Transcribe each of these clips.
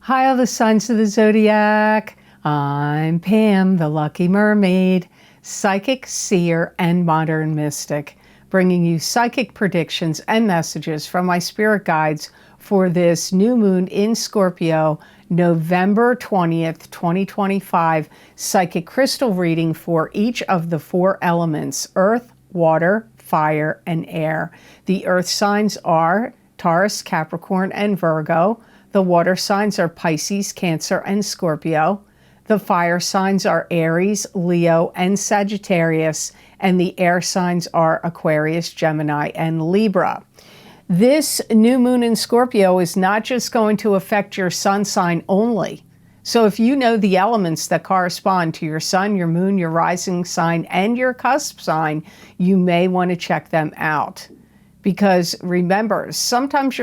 Hi, all the signs of the zodiac. I'm Pam, the Lucky Mermaid, psychic, seer, and modern mystic, bringing you psychic predictions and messages from my spirit guides for this new moon in Scorpio, November 20th, 2025, psychic crystal reading for each of the four elements: earth, water, fire, and air. The earth signs are Taurus, Capricorn, and Virgo. The water signs are Pisces, Cancer, and Scorpio. The fire signs are Aries, Leo, and Sagittarius. And the air signs are Aquarius, Gemini, and Libra. This new moon in Scorpio is not just going to affect your sun sign only. So if you know the elements that correspond to your sun, your moon, your rising sign, and your cusp sign, you may want to check them out. Because remember, sometimes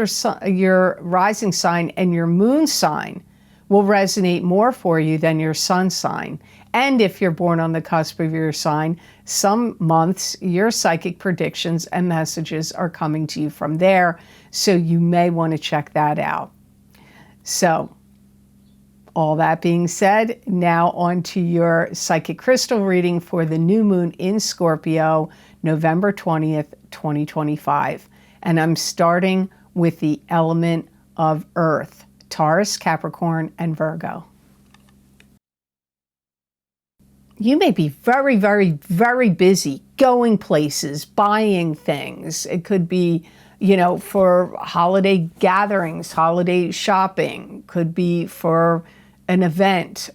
your rising sign and your moon sign will resonate more for you than your sun sign. And if you're born on the cusp of your sign, some months your psychic predictions and messages are coming to you from there. So you may want to check that out. So, all that being said, now on to your psychic crystal reading for the new moon in Scorpio, November 20th, 2025. And I'm starting with the element of earth, Taurus, Capricorn, and Virgo. You may be very, very, very busy going places, buying things. It could be, for holiday gatherings, holiday shopping, could be for an event,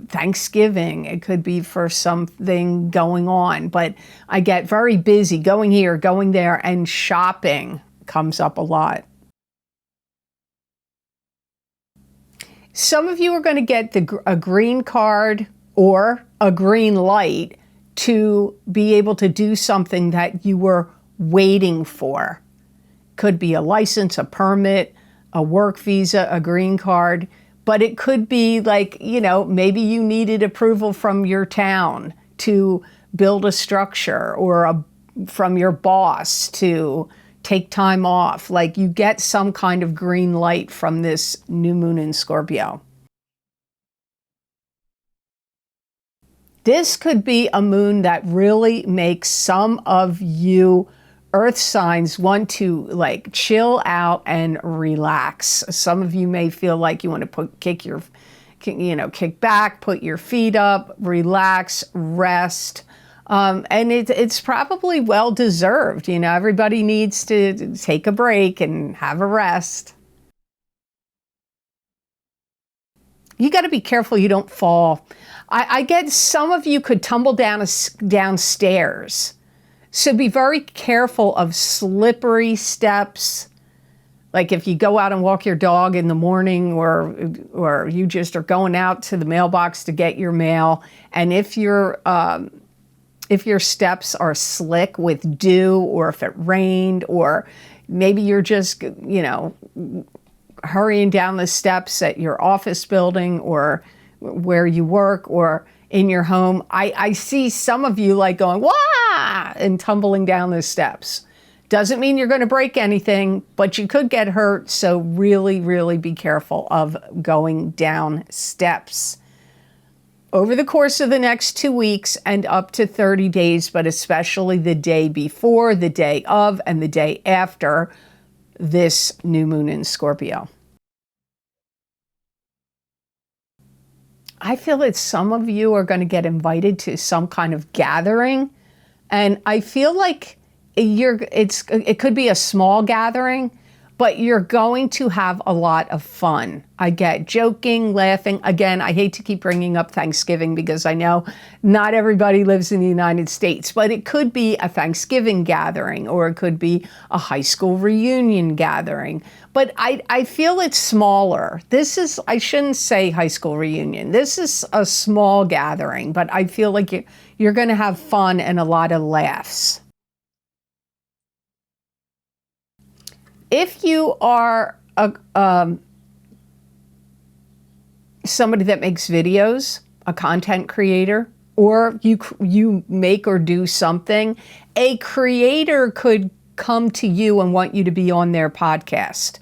Thanksgiving, it could be for something going on, but I get very busy going here, going there, and shopping comes up a lot. Some of you are going to get a green card or a green light to be able to do something that you were waiting for. Could be a license, a permit, a work visa, a green card. But it could be like, maybe you needed approval from your town to build a structure, or from your boss to take time off. Like, you get some kind of green light from this new moon in Scorpio. This could be a moon that really makes some of you earth signs want to chill out and relax. Some of you may feel like you want to kick back, put your feet up, relax, rest. And it's probably well deserved. Everybody needs to take a break and have a rest. You got to be careful you don't fall. I get some of you could tumble downstairs. So be very careful of slippery steps. Like if you go out and walk your dog in the morning, or you just are going out to the mailbox to get your mail, and if your steps are slick with dew, or if it rained, or maybe you're just hurrying down the steps at your office building, or where you work, or in your home, I see some of you going, wah, and tumbling down the steps. Doesn't mean you're going to break anything, but you could get hurt. So really, really be careful of going down steps. Over the course of the next 2 weeks and up to 30 days, but especially the day before, the day of, and the day after this new moon in Scorpio. I feel that some of you are going to get invited to some kind of gathering, and I feel like it could be a small gathering, but you're going to have a lot of fun. I get joking, laughing. Again, I hate to keep bringing up Thanksgiving because I know not everybody lives in the United States, but it could be a Thanksgiving gathering, or it could be a high school reunion gathering. But I feel it's smaller. I shouldn't say high school reunion. This is a small gathering, but I feel like you're going to have fun and a lot of laughs. If you are somebody that makes videos, a content creator, or you make or do something, a creator could come to you and want you to be on their podcast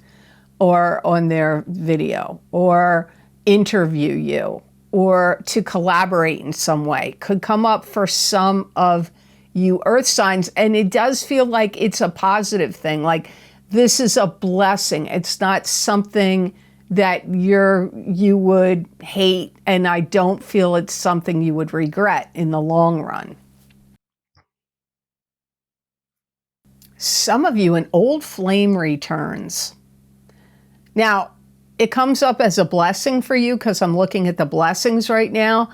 or on their video, or interview you or to collaborate in some way. Could come up for some of you earth signs, and it does feel like it's a positive thing. Like this is a blessing. It's not something that you would hate, and I don't feel it's something you would regret in the long run. Some of you, an old flame returns. Now, it comes up as a blessing for you because I'm looking at the blessings right now,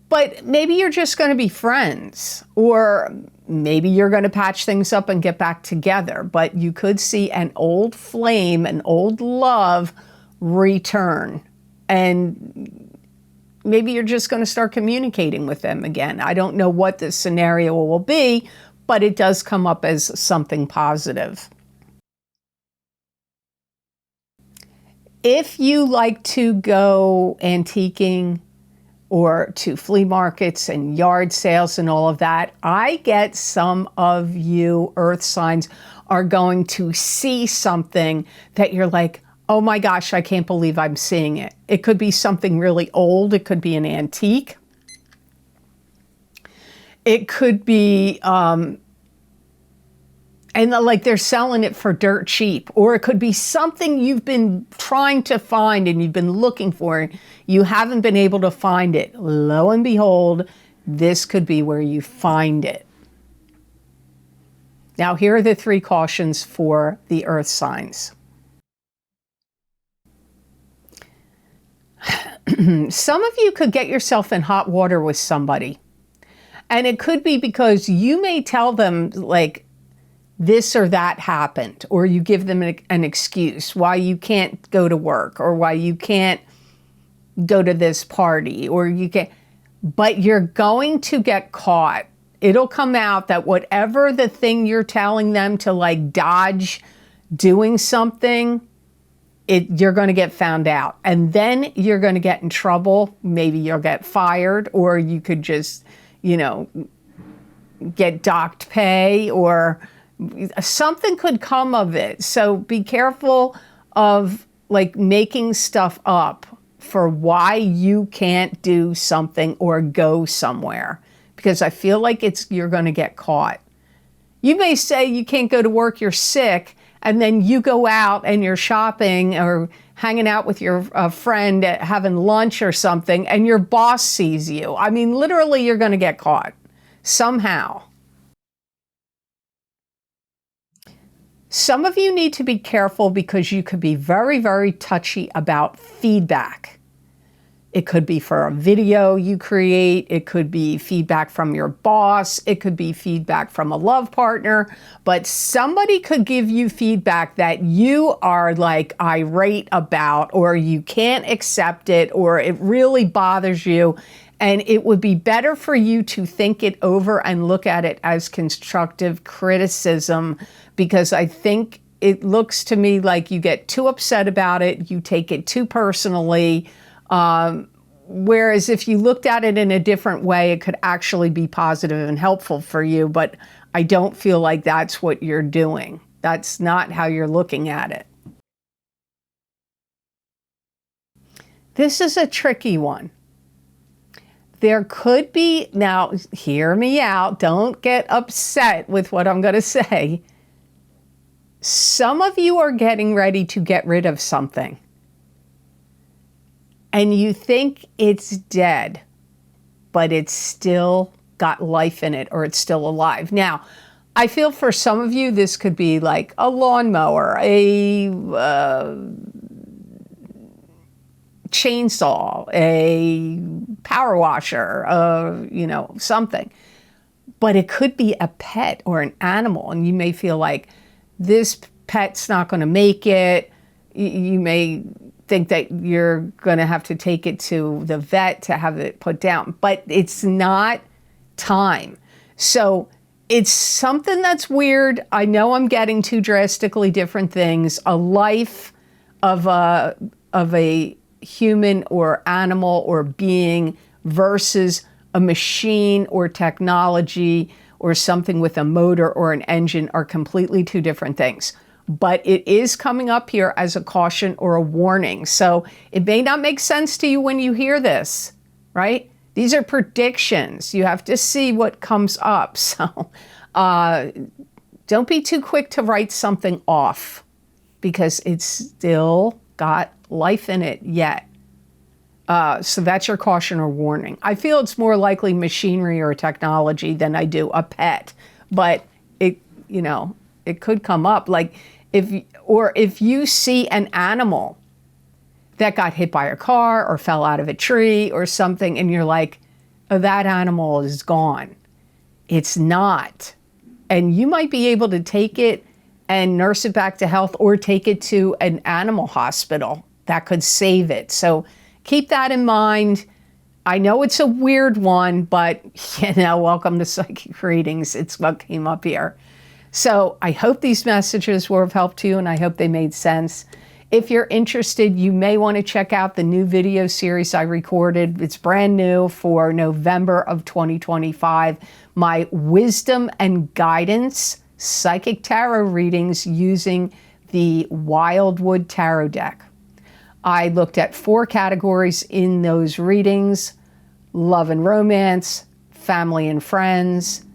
but maybe you're just going to be friends, or maybe you're going to patch things up and get back together, but you could see an old flame, an old love return, and maybe you're just going to start communicating with them again. I don't know what the scenario will be, but it does come up as something positive. If you like to go antiquing or to flea markets and yard sales and all of that, I get some of you earth signs are going to see something that you're like, oh my gosh, I can't believe I'm seeing it. It could be something really old. It could be an antique. It could be, like they're selling it for dirt cheap. Or it could be something you've been trying to find and you've been looking for. You haven't been able to find it. Lo and behold, this could be where you find it. Now, here are the 3 cautions for the earth signs. Some of you could get yourself in hot water with somebody. And it could be because you may tell them like this or that happened, or you give them an excuse why you can't go to work or why you can't go to this party, or you can't, but you're going to get caught. It'll come out that whatever the thing you're telling them to like dodge doing something, you're going to get found out, and then you're going to get in trouble. Maybe you'll get fired, or you could just, get docked pay, or something could come of it. So be careful of like making stuff up for why you can't do something or go somewhere, because I feel like you're going to get caught. You may say you can't go to work, you're sick, and then you go out and you're shopping or hanging out with your friend, having lunch or something, and your boss sees you. I mean, literally, you're going to get caught somehow. Some of you need to be careful because you could be very, very touchy about feedback. It could be for a video you create. It could be feedback from your boss. It could be feedback from a love partner. But somebody could give you feedback that you are like irate about, or you can't accept it, or it really bothers you. And it would be better for you to think it over and look at it as constructive criticism, because I think it looks to me like you get too upset about it. You take it too personally. Whereas if you looked at it in a different way, it could actually be positive and helpful for you. But I don't feel like that's what you're doing. That's not how you're looking at it. This is a tricky one. There could be, now hear me out, don't get upset with what I'm going to say. Some of you are getting ready to get rid of something, and you think it's dead, but it's still got life in it, or it's still alive. Now, I feel for some of you, this could be like a lawnmower, a chainsaw, a power washer, something. But it could be a pet or an animal, and you may feel like this pet's not going to make it. You may think that you're going to have to take it to the vet to have it put down, but it's not time. So it's something that's weird. I know I'm getting two drastically different things. A life of a human or animal or being versus a machine or technology or something with a motor or an engine are completely two different things. but it is coming up here as a caution or a warning. So it may not make sense to you when you hear this, right? These are predictions. You have to see what comes up. So don't be too quick to write something off because it's still got life in it yet. So that's your caution or warning. I feel it's more likely machinery or technology than I do a pet, but it, you know, it could come up. Like if you see an animal that got hit by a car or fell out of a tree or something, and you're like, oh, that animal is gone. It's not. And you might be able to take it and nurse it back to health or take it to an animal hospital that could save it. So keep that in mind. I know it's a weird one, but you know, welcome to Psychic Readings. It's what came up here. So I hope these messages were of help to you, and I hope they made sense. If you're interested, you may want to check out the new video series I recorded. It's brand new for November of 2025. My Wisdom and Guidance Psychic Tarot readings using the Wildwood Tarot deck. I looked at 4 categories in those readings: love and romance, family and friends,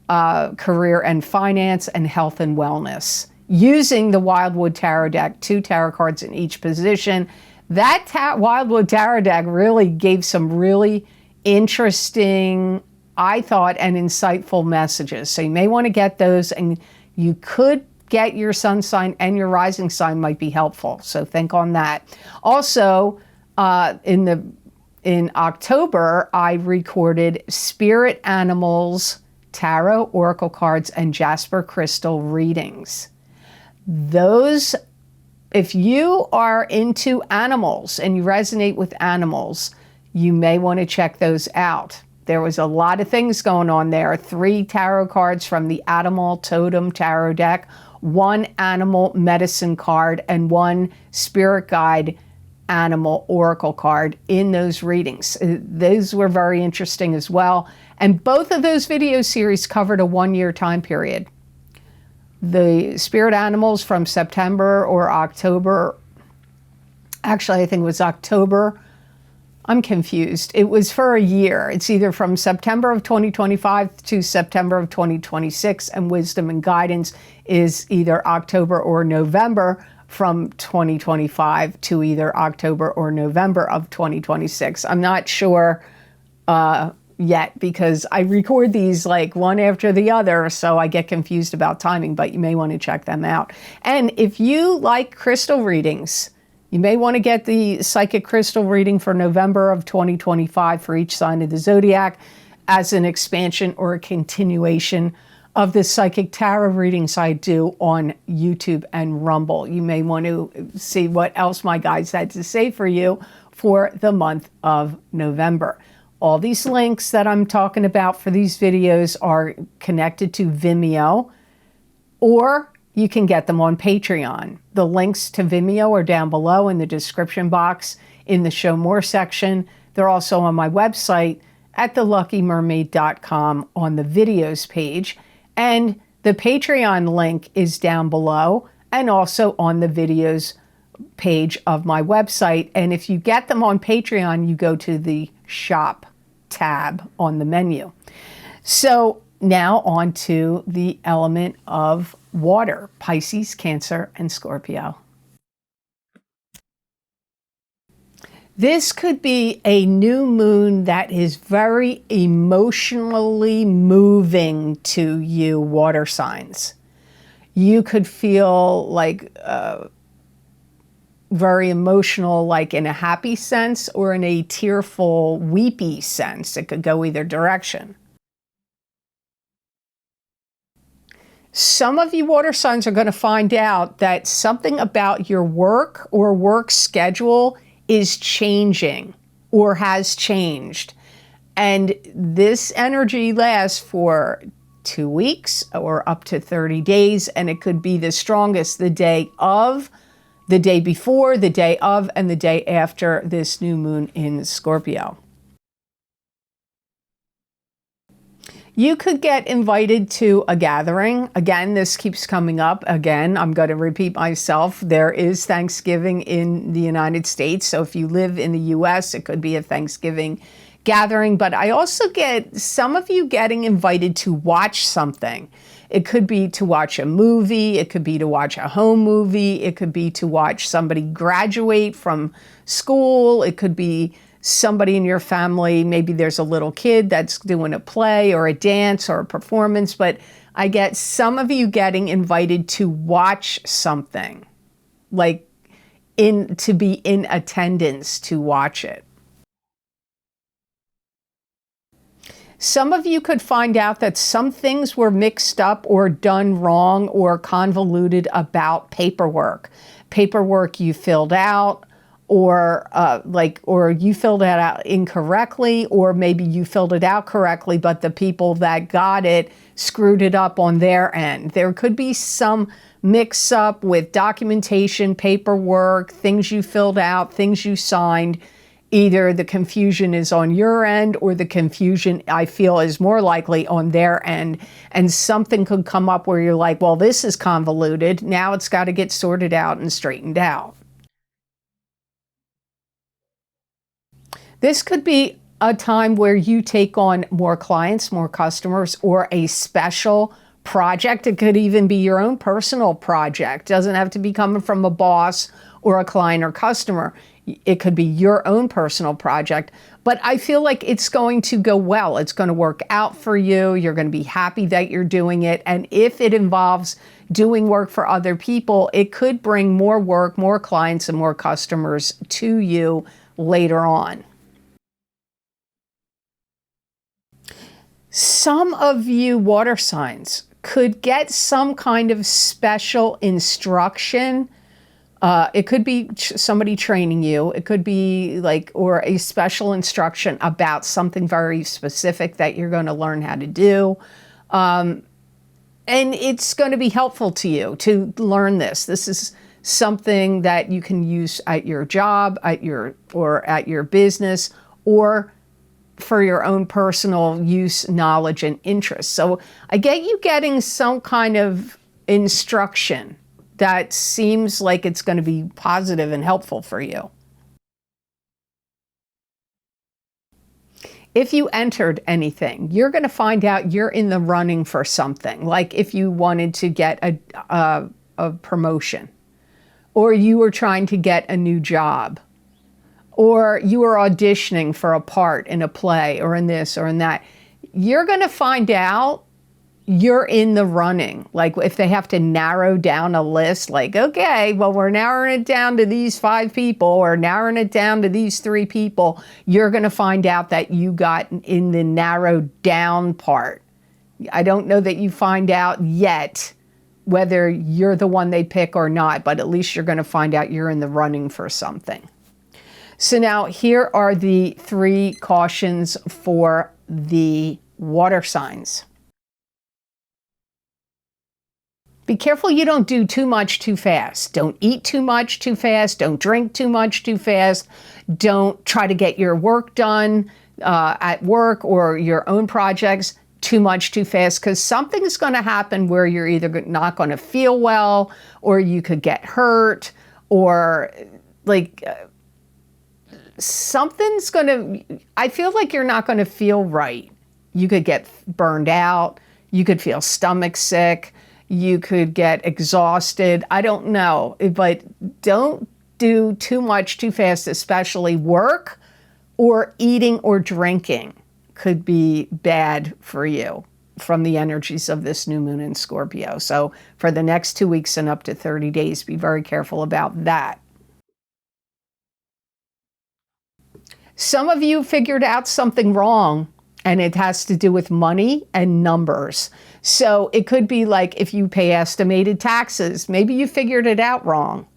career and finance, and health and wellness. Using the Wildwood Tarot deck, 2 tarot cards in each position. That Wildwood Tarot deck really gave some really interesting, I thought, and insightful messages. So you may want to get those, and you could get your sun sign and your rising sign might be helpful. So think on that. Also, in October, I recorded Spirit Animals Tarot, Oracle cards, and Jasper Crystal readings. Those, if you are into animals and you resonate with animals, you may want to check those out. There was a lot of things going on there. 3 tarot cards from the Animal Totem Tarot deck, 1 animal medicine card, and 1 spirit guide animal oracle card in those readings. Those were very interesting as well. And both of those video series covered a 1-year time period. The spirit animals from September or October, actually I think it was October, I'm confused. It was for a year. It's either from September of 2025 to September of 2026, and Wisdom and Guidance is either October or November from 2025 to either October or November of 2026. I'm not sure yet because I record these like one after the other, so I get confused about timing, but you may want to check them out. And if you like crystal readings, you may want to get the Psychic Crystal reading for November of 2025 for each sign of the zodiac as an expansion or a continuation of the Psychic Tarot readings I do on YouTube and Rumble. You may want to see what else my guides had to say for you for the month of November. All these links that I'm talking about for these videos are connected to Vimeo, or you can get them on Patreon. The links to Vimeo are down below in the description box in the Show More section. They're also on my website at theluckymermaid.com on the videos page. And the Patreon link is down below and also on the videos page of my website. And if you get them on Patreon, you go to the shop tab on the menu. So now on to the element of water: Pisces, Cancer, and Scorpio. This could be a new moon that is very emotionally moving to you, water signs. You could feel like very emotional, like in a happy sense or in a tearful, weepy sense. It could go either direction. Some of you water signs are going to find out that something about your work or work schedule is changing or has changed. And this energy lasts for 2 weeks or up to 30 days. And it could be the strongest the day of, the day before, the day of, and the day after this new moon in Scorpio. You could get invited to a gathering. Again, this keeps coming up. Again, I'm going to repeat myself. There is Thanksgiving in the United States. So if you live in the US, it could be a Thanksgiving gathering. But I also get some of you getting invited to watch something. It could be to watch a movie. It could be to watch a home movie. It could be to watch somebody graduate from school. It could be somebody in your family, maybe there's a little kid that's doing a play or a dance or a performance, but I get some of you getting invited to watch something, like to be in attendance to watch it. Some of you could find out that some things were mixed up or done wrong or convoluted about paperwork. Paperwork you filled out, or you filled it out incorrectly, or maybe you filled it out correctly, but the people that got it screwed it up on their end. There could be some mix up with documentation, paperwork, things you filled out, things you signed. Either the confusion is on your end or the confusion, I feel, is more likely on their end. And something could come up where you're like, well, this is convoluted. Now it's got to get sorted out and straightened out. This could be a time where you take on more clients, more customers, or a special project. It could even be your own personal project. It doesn't have to be coming from a boss or a client or customer. It could be your own personal project. But I feel like it's going to go well. It's going to work out for you. You're going to be happy that you're doing it. And if it involves doing work for other people, it could bring more work, more clients, and more customers to you later on. Some of you water signs could get some kind of special instruction. It could be somebody training you. It could be or a special instruction about something very specific that you're going to learn how to do. And it's going to be helpful to you to learn this. This is something that you can use at your job, at your business, or for your own personal use, knowledge, and interest. So I get you getting some kind of instruction that seems like it's going to be positive and helpful for you. If you entered anything, you're going to find out you're in the running for something. Like if you wanted to get a promotion, or you were trying to get a new job, or you were auditioning for a part in a play or in this or in that, you're going to find out you're in the running. Like if they have to narrow down a list, like, okay, well, we're narrowing it down to these 5 people or narrowing it down to these 3 people, you're going to find out that you got in the narrowed down part. I don't know that you find out yet whether you're the one they pick or not, but at least you're going to find out you're in the running for something. So now here are the 3 cautions for the water signs. Be careful you don't do too much too fast. Don't eat too much too fast. Don't drink too much too fast. Don't try to get your work done at work or your own projects too much too fast, because something's going to happen where you're either not going to feel well, or you could get hurt, or something's going to, I feel like you're not going to feel right. You could get burned out. You could feel stomach sick. You could get exhausted. I don't know, but don't do too much too fast, especially work or eating or drinking could be bad for you from the energies of this new moon in Scorpio. So for the next 2 weeks and up to 30 days, be very careful about that. Some of you figured out something wrong, and it has to do with money and numbers. So it could be like if you pay estimated taxes, maybe you figured it out wrong.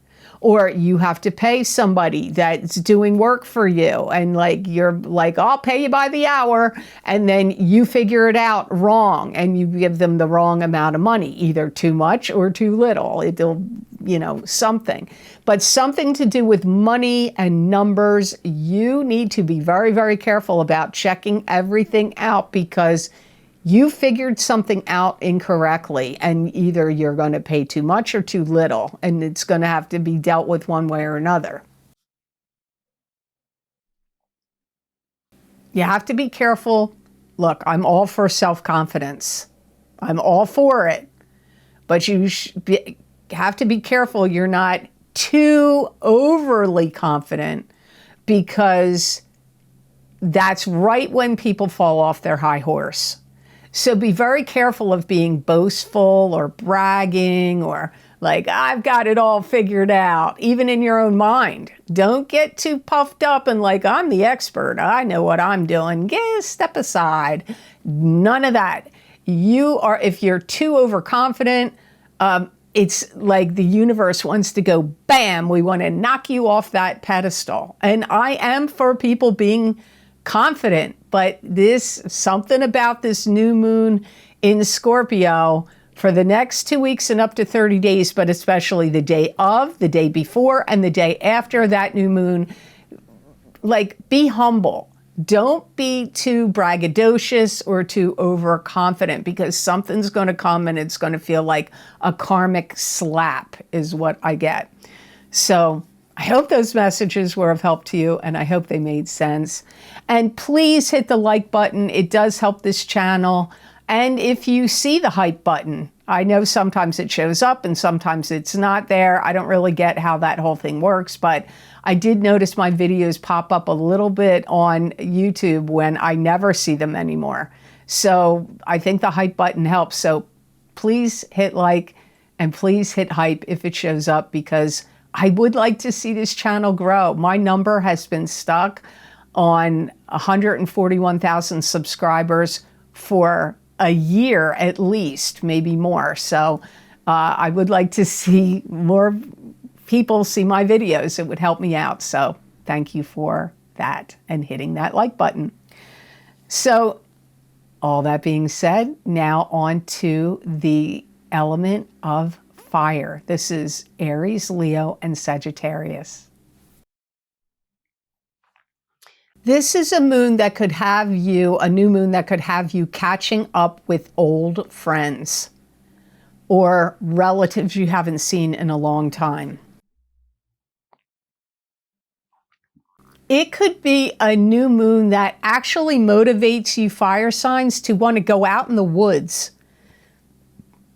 Or you have to pay somebody that's doing work for you, and you're like, I'll pay you by the hour, and then you figure it out wrong and you give them the wrong amount of money, either too much or too little. It'll, something. But something to do with money and numbers, you need to be very, very careful about checking everything out, because You figured something out incorrectly, and either you're going to pay too much or too little, and it's going to have to be dealt with one way or another. You have to be careful. Look, I'm all for self-confidence. I'm all for it. But you have to be careful you're not too overly confident, because that's right when people fall off their high horse. So be very careful of being boastful or bragging or like, I've got it all figured out, even in your own mind. Don't get too puffed up and like, I'm the expert. I know what I'm doing. Step aside. None of that. If you're too overconfident, it's like the universe wants to go, bam, we want to knock you off that pedestal. And I am for people being confident, but something about this new moon in Scorpio for the next 2 weeks and up to 30 days, but especially the day of, the day before, and the day after that new moon, like, be humble. Don't be too braggadocious or too overconfident, because something's going to come and it's going to feel like a karmic slap is what I get. So I hope those messages were of help to you, and I hope they made sense. And please hit the like button. It does help this channel. And if you see the hype button, I know sometimes it shows up and sometimes it's not there. I don't really get how that whole thing works, but I did notice my videos pop up a little bit on YouTube when I never see them anymore. So I think the hype button helps. So please hit like and please hit hype if it shows up, because I would like to see this channel grow. My number has been stuck on 141,000 subscribers for a year at least, maybe more. So I would like to see more people see my videos. It would help me out. So thank you for that and hitting that like button. So all that being said, now on to the element of fire. This is Aries, Leo, and Sagittarius. This is a moon that could have you, a new moon that could have you catching up with old friends or relatives you haven't seen in a long time. It could be a new moon that actually motivates you fire signs to want to go out in the woods.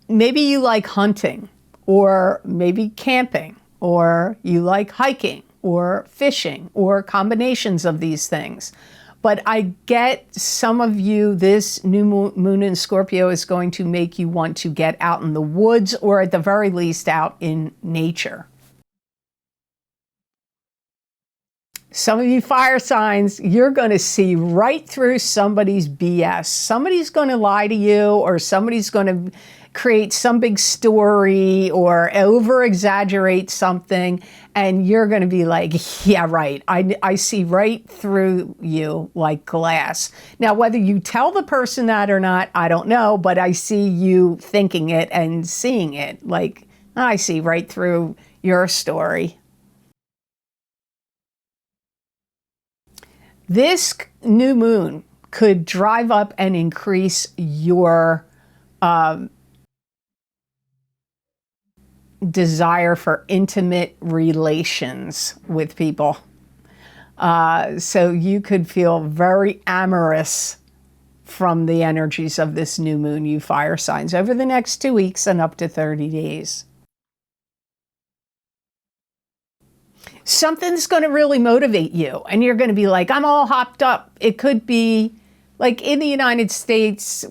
Maybe you like hunting, or maybe camping, or you like hiking or fishing, or combinations of these things. But I get some of you, this new moon in Scorpio is going to make you want to get out in the woods, or at the very least out in nature. Some of you fire signs, you're going to see right through somebody's BS. Somebody's going to lie to you, or somebody's going to create some big story or over-exaggerate something, and you're going to be like, yeah, right. I see right through you like glass. Now, whether you tell the person that or not, I don't know, but I see you thinking it and seeing it. Like, I see right through your story. This new moon could drive up and increase your desire for intimate relations with people. So you could feel very amorous from the energies of this new moon, you fire signs, over the next 2 weeks and up to 30 days. Something's going to really motivate you, and you're going to be like, I'm all hopped up. It could be like in the United States,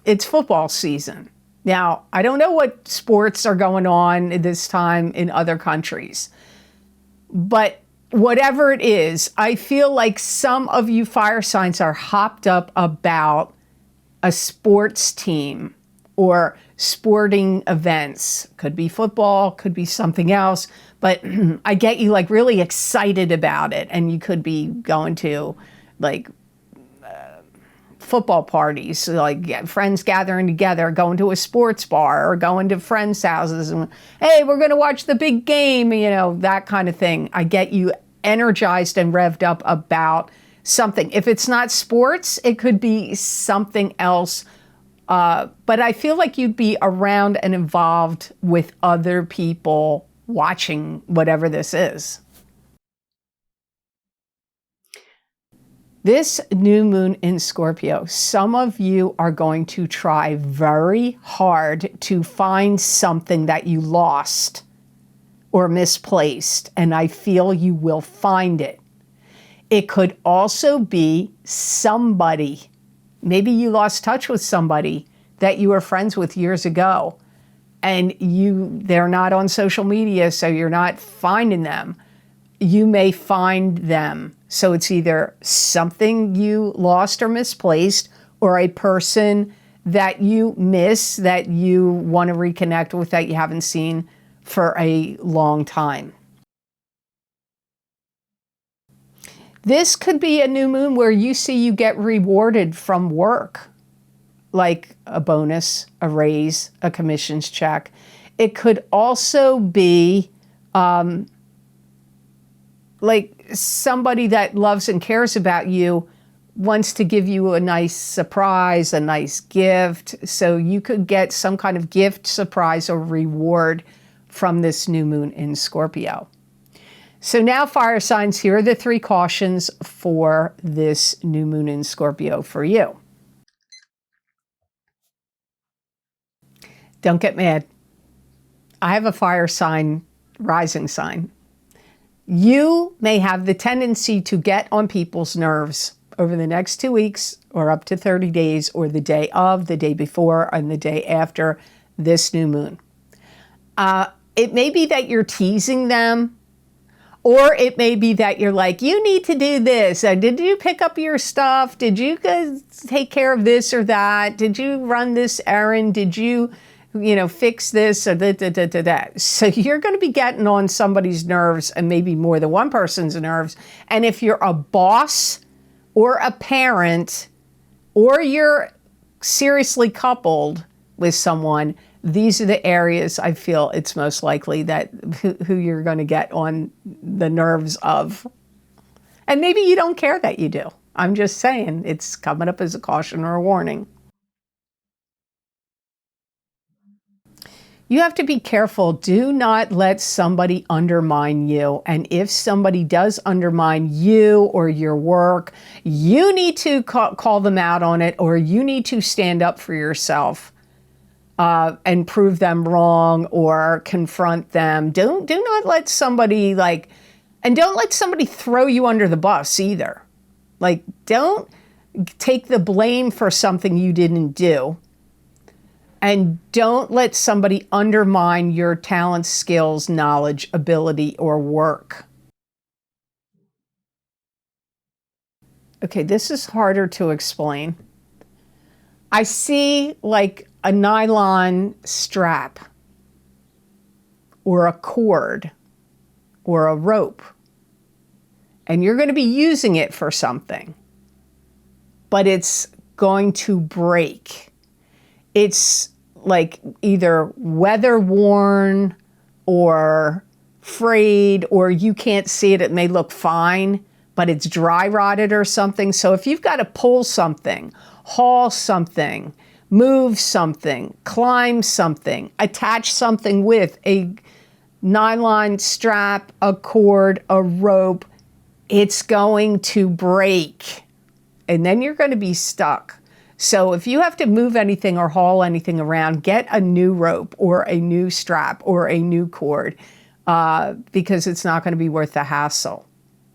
it's football season. Now, I don't know what sports are going on at this time in other countries, but whatever it is, I feel like some of you fire signs are hopped up about a sports team or sporting events. Could be football, could be something else, but I get you like really excited about it, and you could be going to like football parties, like friends gathering together, going to a sports bar or going to friends' houses and, hey, we're going to watch the big game, you know, that kind of thing. I get you energized and revved up about something. If it's not sports, it could be something else. But I feel like you'd be around and involved with other people watching whatever this is. This new moon in Scorpio, some of you are going to try very hard to find something that you lost or misplaced, and I feel you will find it. It could also be somebody. Maybe you lost touch with somebody that you were friends with years ago, and they're not on social media, so you're not finding them. You may find them. So it's either something you lost or misplaced, or a person that you miss, that you want to reconnect with, that you haven't seen for a long time. This could be a new moon where you see you get rewarded from work, like a bonus, a raise, a commissions check. It could also be like somebody that loves and cares about you wants to give you a nice surprise, a nice gift. So you could get some kind of gift, surprise, or reward from this new moon in Scorpio. So now, fire signs, here are the 3 cautions for this new moon in Scorpio for you. Don't get mad. I have a fire sign, rising sign. You may have the tendency to get on people's nerves over the next 2 weeks or up to 30 days, or the day of, the day before, and the day after this new moon. It may be that you're teasing them, or it may be that you're like, you need to do this. Did you pick up your stuff? Did you guys take care of this or that? Did you run this errand? Did you fix this or that. So you're going to be getting on somebody's nerves, and maybe more than one person's nerves. And if you're a boss or a parent, or you're seriously coupled with someone, these are the areas I feel it's most likely that who you're going to get on the nerves of. And maybe you don't care that you do. I'm just saying, it's coming up as a caution or a warning. You have to be careful. Do not let somebody undermine you. And if somebody does undermine you or your work, you need to call them out on it, or you need to stand up for yourself and prove them wrong or confront them. Do not let somebody and don't let somebody throw you under the bus either. Like, don't take the blame for something you didn't do. And don't let somebody undermine your talents, skills, knowledge, ability, or work. Okay, this is harder to explain. I see like a nylon strap, or a cord, or a rope. And you're going to be using it for something, but it's going to break. It's like either weather worn or frayed, or you can't see it. It may look fine, but it's dry rotted or something. So if you've got to pull something, haul something, move something, climb something, attach something with a nylon strap, a cord, a rope, it's going to break. And then you're going to be stuck. So if you have to move anything or haul anything around, get a new rope or a new strap or a new cord, because it's not going to be worth the hassle.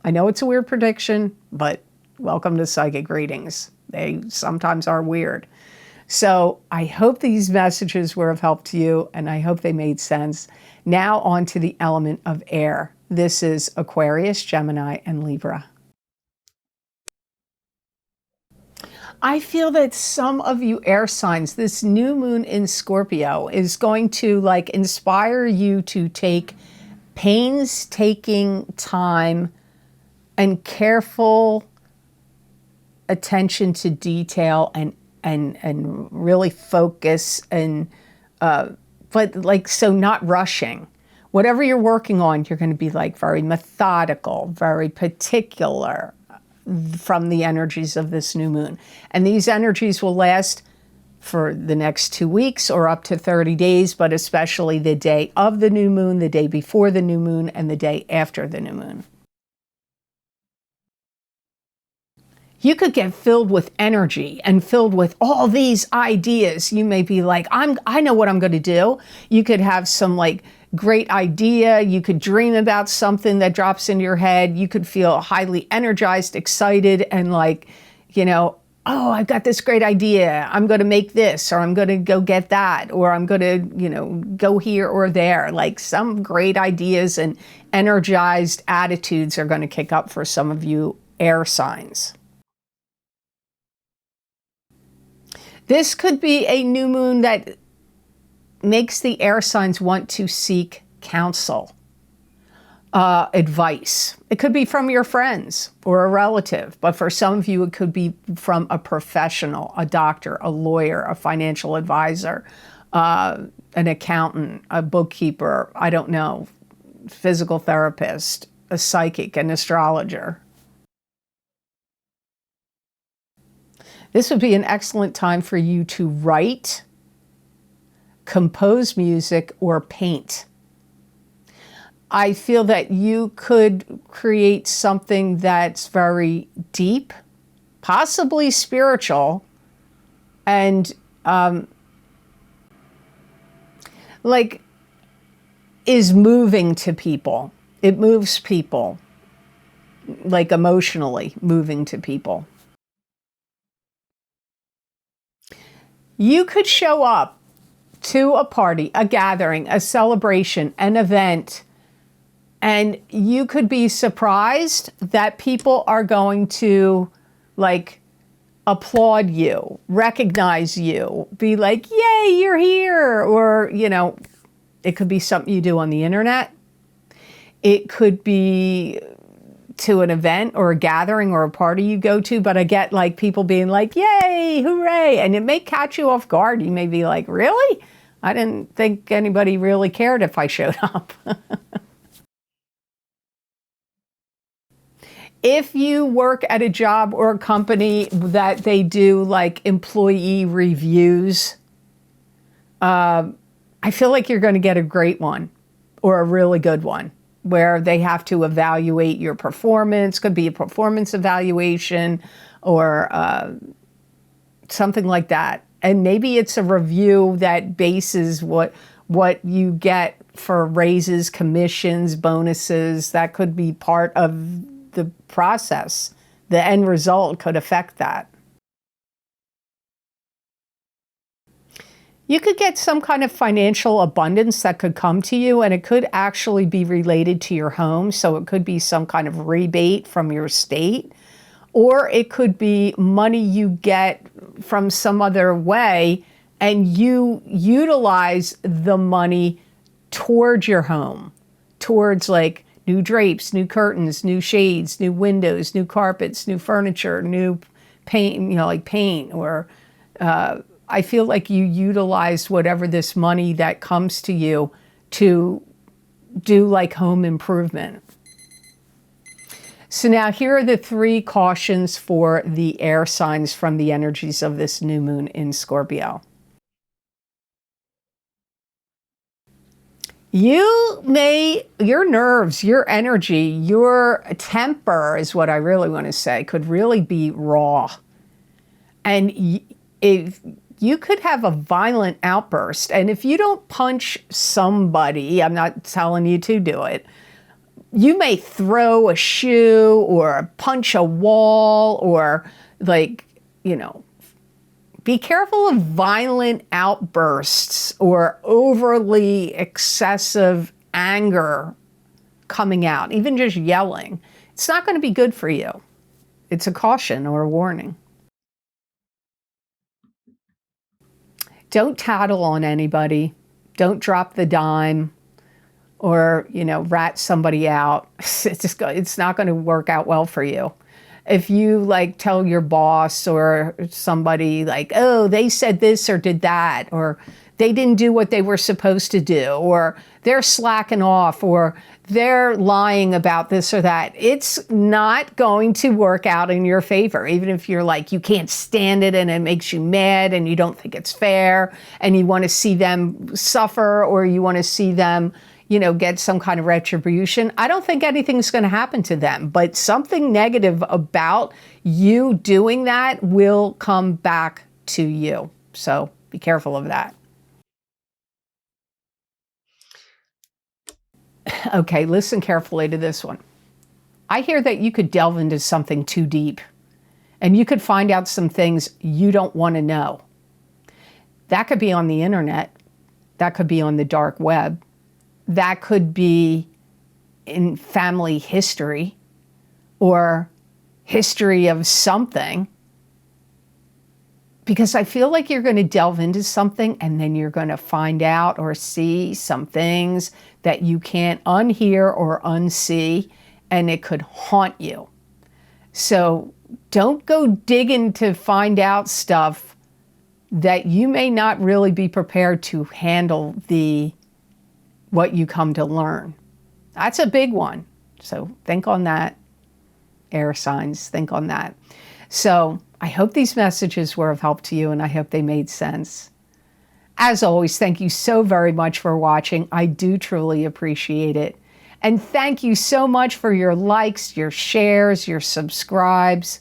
I know it's a weird prediction, but welcome to psychic readings. They sometimes are weird. So I hope these messages were of help to you, and I hope they made sense. Now on to the element of air. This is Aquarius, Gemini, and Libra. I feel that some of you air signs, this new moon in Scorpio is going to inspire you to take painstaking time and careful attention to detail and really focus but so not rushing. Whatever you're working on, you're going to be very methodical, very particular. from the energies of this new moon. And these energies will last for the next 2 weeks or up to 30 days, but especially the day of the new moon, the day before the new moon, and the day after the new moon. You could get filled with energy and filled with all these ideas. You may be like, I know what I'm going to do. You could have some like great idea. You could dream about something that drops into your head. You could feel highly energized, excited, and like, you know, oh, I've got this great idea. I'm going to make this, or I'm going to go get that, or I'm going to, you know, go here or there. Like some great ideas and energized attitudes are going to kick up for some of you air signs. This could be a new moon that makes the air signs want to seek counsel, advice. It could be from your friends or a relative, but for some of you, it could be from a professional, a doctor, a lawyer, a financial advisor, an accountant, a bookkeeper, I don't know, physical therapist, a psychic, an astrologer. This would be an excellent time for you to write, compose music, or paint. I feel that you could create something that's very deep, possibly spiritual, and like is moving to people. It moves people, like emotionally moving to people. You could show up to a party, a gathering, a celebration, an event, and you could be surprised that people are going to like applaud you, recognize you, be like, yay, you're here. Or, you know, it could be something you do on the internet. It could be to an event or a gathering or a party you go to, but I get like people being like, yay, hooray. And it may catch you off guard. You may be like, really? I didn't think anybody really cared if I showed up. If you work at a job or a company that they do like employee reviews, I feel like you're going to get a great one or a really good one, where they have to evaluate your performance. Could be a performance evaluation or something like that. And maybe it's a review that bases what you get for raises, commissions, bonuses. That could be part of the process. The end result could affect that. You could get some kind of financial abundance that could come to you, and it could actually be related to your home. So it could be some kind of rebate from your state, or it could be money you get from some other way, and you utilize the money towards your home, towards like new drapes, new curtains, new shades, new windows, new carpets, new furniture, new paint, you know, like paint, or I feel like you utilize whatever this money that comes to you to do like home improvement. So now here are the 3 cautions for the air signs from the energies of this new moon in Scorpio. Your nerves, your energy, your temper is what I really want to say, could really be raw. And if you could have a violent outburst, and if you don't punch somebody, I'm not telling you to do it, you may throw a shoe or punch a wall, or like, you know, be careful of violent outbursts or overly excessive anger coming out, even just yelling. It's not going to be good for you. It's a caution or a warning. Don't tattle on anybody. Don't drop the dime or, you know, rat somebody out. It's not going to work out well for you. If you like tell your boss or somebody like, oh, they said this or did that, or they didn't do what they were supposed to do, or they're slacking off, or they're lying about this or that. It's not going to work out in your favor, even if you're like, you can't stand it and it makes you mad and you don't think it's fair and you want to see them suffer, or you want to see them, you know, get some kind of retribution. I don't think anything's going to happen to them, but something negative about you doing that will come back to you. So be careful of that. Okay, listen carefully to this one. I hear that you could delve into something too deep, and you could find out some things you don't want to know. That could be on the internet. That could be on the dark web. That could be in family history or history of something. Because I feel like you're going to delve into something and then you're going to find out or see some things that you can't unhear or unsee, and it could haunt you. So don't go digging to find out stuff that you may not really be prepared to handle what you come to learn. That's a big one. So think on that. Air signs, think on that. So I hope these messages were of help to you, and I hope they made sense. As always, thank you so very much for watching. I do truly appreciate it. And thank you so much for your likes, your shares, your subscribes.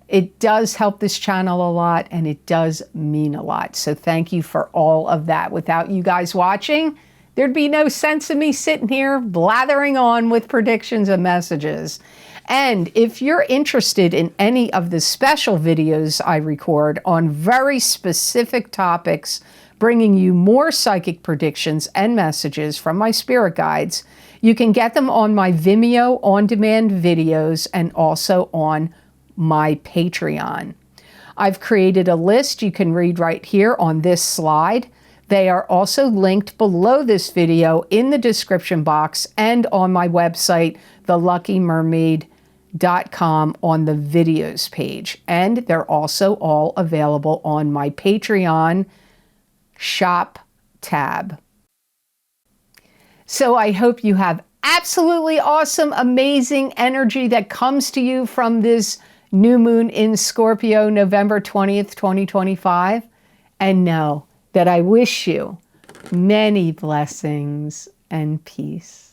It does help this channel a lot, and it does mean a lot. So thank you for all of that. Without you guys watching, there'd be no sense in me sitting here blathering on with predictions and messages. And if you're interested in any of the special videos I record on very specific topics, bringing you more psychic predictions and messages from my spirit guides, you can get them on my Vimeo on-demand videos and also on my Patreon. I've created a list you can read right here on this slide. They are also linked below this video in the description box and on my website, theluckymermaid.com, on the videos page. And they're also all available on my Patreon shop tab. So I hope you have absolutely awesome, amazing energy that comes to you from this new moon in Scorpio, November 20th, 2025. And know that I wish you many blessings and peace.